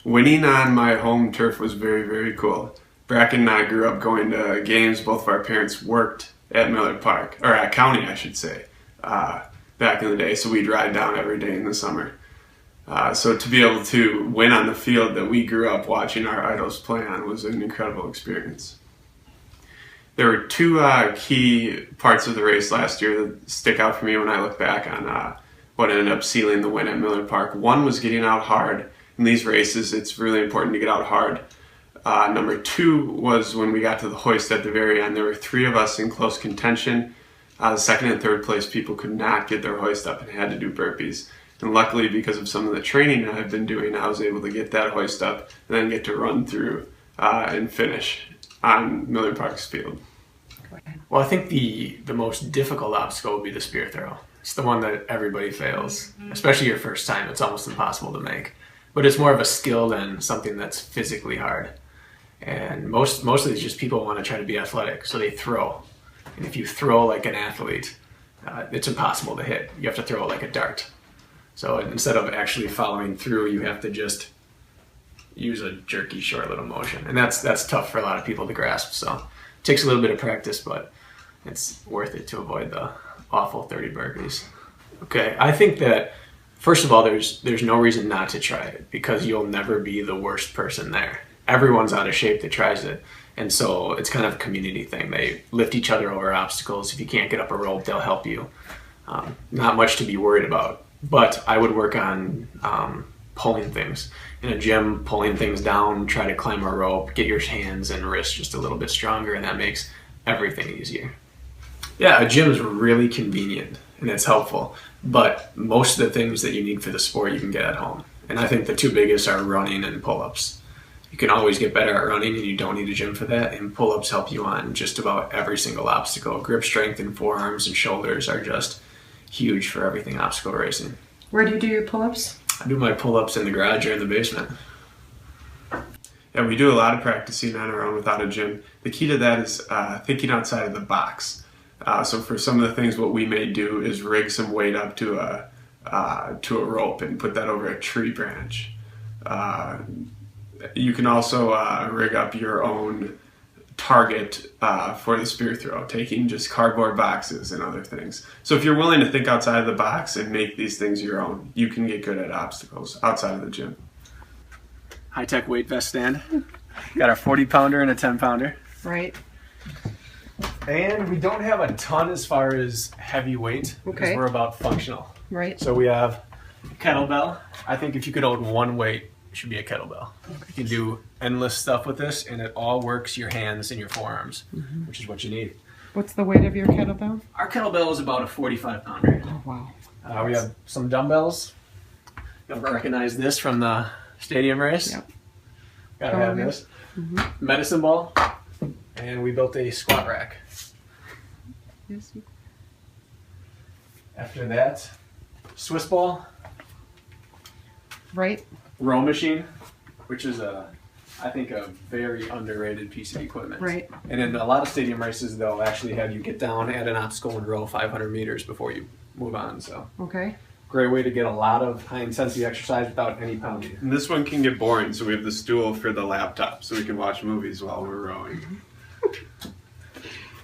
Winning on my home turf was very, very cool. Brakken and I grew up going to games. Both of our parents worked at Miller Park, or at County, I should say, back in the day. So we'd ride down every day in the summer. So to be able to win on the field that we grew up watching our idols play on was an incredible experience. There were two key parts of the race last year that stick out for me when I look back on what ended up sealing the win at Miller Park. One was getting out hard. In these races, it's really important to get out hard. Number two was when we got to the hoist at the very end. There were three of us in close contention. The second and third place people could not get their hoist up and had to do burpees. And luckily, because of some of the training that I've been doing, I was able to get that hoist up and then get to run through and finish on Miller Park's field. Well, I think the most difficult obstacle would be the spear throw. It's the one that everybody fails, especially your first time. It's almost impossible to make. But it's more of a skill than something that's physically hard. And mostly it's just people want to try to be athletic, so they throw. And if you throw like an athlete, it's impossible to hit. You have to throw it like a dart. So instead of actually following through, you have to just use a jerky, short little motion. And that's tough for a lot of people to grasp. So it takes a little bit of practice, but it's worth it to avoid the awful 30 burpees. Okay, I think that, first of all, there's no reason not to try it because you'll never be the worst person there. Everyone's out of shape that tries it. And so it's kind of a community thing. They lift each other over obstacles. If you can't get up a rope, they'll help you. Not much to be worried about. But I would work on pulling things. In a gym, pulling things down, try to climb a rope, get your hands and wrists just a little bit stronger, and that makes everything easier. Yeah, a gym is really convenient and it's helpful. But most of the things that you need for the sport you can get at home. And I think the two biggest are running and pull-ups. You can always get better at running and you don't need a gym for that. And pull-ups help you on just about every single obstacle. Grip strength and forearms and shoulders are just huge for everything obstacle racing. Where do you do your pull-ups? I do my pull-ups in the garage or in the basement. Yeah, we do a lot of practicing on our own without a gym. The key to that is thinking outside of the box. So for some of the things, what we may do is rig some weight up to a rope and put that over a tree branch. You can also rig up your own target for the spear throw, taking just cardboard boxes and other things. So if you're willing to think outside of the box and make these things your own, you can get good at obstacles outside of the gym. High-tech weight vest stand. Got our 40-pounder and a 10-pounder. Right. And we don't have a ton as far as heavy weight because Okay. we're about functional. Right. So we have a kettlebell. I think if you could hold one weight, it should be a kettlebell. You can do endless stuff with this, and it all works your hands and your forearms, which is what you need. What's the weight of your kettlebell? Our kettlebell is about a 45-pounder. Oh, wow. We have some dumbbells. You'll recognize this from the stadium race. Yep. Gotta have this. Medicine ball. And we built a squat rack. Yes. After that, Swiss ball. Right. Row machine, which is I think a very underrated piece of equipment. Right. And in a lot of stadium races, they'll actually have you get down at an obstacle and row 500 meters before you move on. So Okay. great way to get a lot of high intensity exercise without any pounding. And this one can get boring, so we have the stool for the laptop so we can watch movies while we're rowing.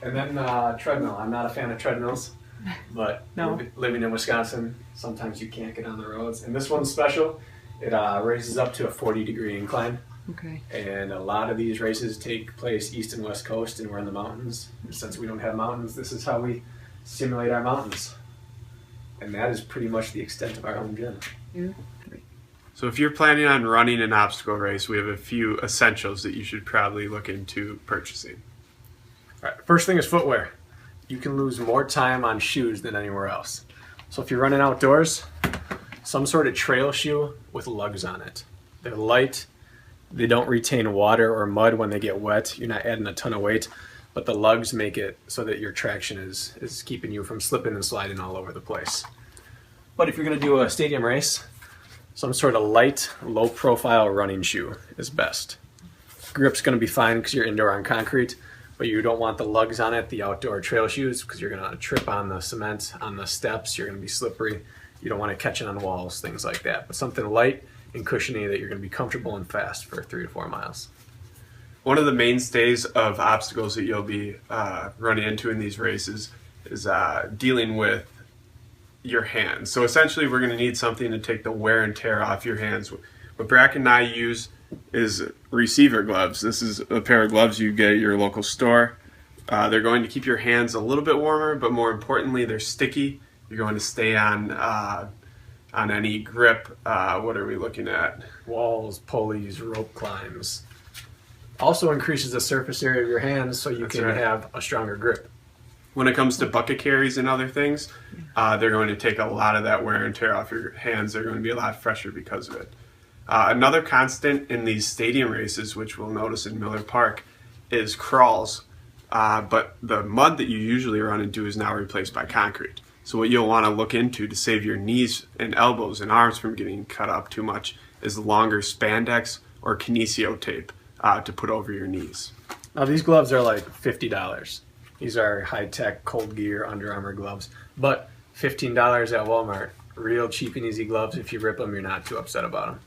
And then treadmill. I'm not a fan of treadmills, but No. living in Wisconsin, sometimes you can't get on the roads. And this one's special. It raises up to a 40-degree incline. Okay. And a lot of these races take place east and west coast, and we're in the mountains. And since we don't have mountains, this is how we simulate our mountains. And that is pretty much the extent of our home gym. Yeah. So if you're planning on running an obstacle race, we have a few essentials that you should probably look into purchasing. All right, first thing is footwear. You can lose more time on shoes than anywhere else. So if you're running outdoors, some sort of trail shoe with lugs on it. They're light, they don't retain water or mud when they get wet. You're not adding a ton of weight, but the lugs make it so that your traction is keeping you from slipping and sliding all over the place. But if you're gonna do a stadium race, some sort of light, low profile running shoe is best. Grip's gonna be fine because you're indoor on concrete, but you don't want the lugs on it, the outdoor trail shoes, because you're gonna trip on the cement, on the steps, you're gonna be slippery. You don't want to catch it on walls, things like that. But something light and cushiony that you're going to be comfortable and fast for 3 to 4 miles. One of the mainstays of obstacles that you'll be running into in these races is dealing with your hands. So essentially we're going to need something to take the wear and tear off your hands. What Brakken and I use is receiver gloves. This is a pair of gloves you get at your local store. They're going to keep your hands a little bit warmer, but more importantly, they're sticky. You're going to stay on any grip. What are we looking at? Walls, pulleys, rope climbs. Also increases the surface area of your hands so you can have a stronger grip. When it comes to bucket carries and other things, they're going to take a lot of that wear and tear off your hands. They're going to be a lot fresher because of it. Another constant in these stadium races, which we'll notice in Miller Park, is crawls. But the mud that you usually run into is now replaced by concrete. So what you'll want to look into to save your knees and elbows and arms from getting cut up too much is longer spandex or kinesio tape to put over your knees. Now these gloves are like $50. These are high-tech Cold Gear Under Armour gloves, but $15 at Walmart. Real cheap and easy gloves. If you rip them, you're not too upset about them.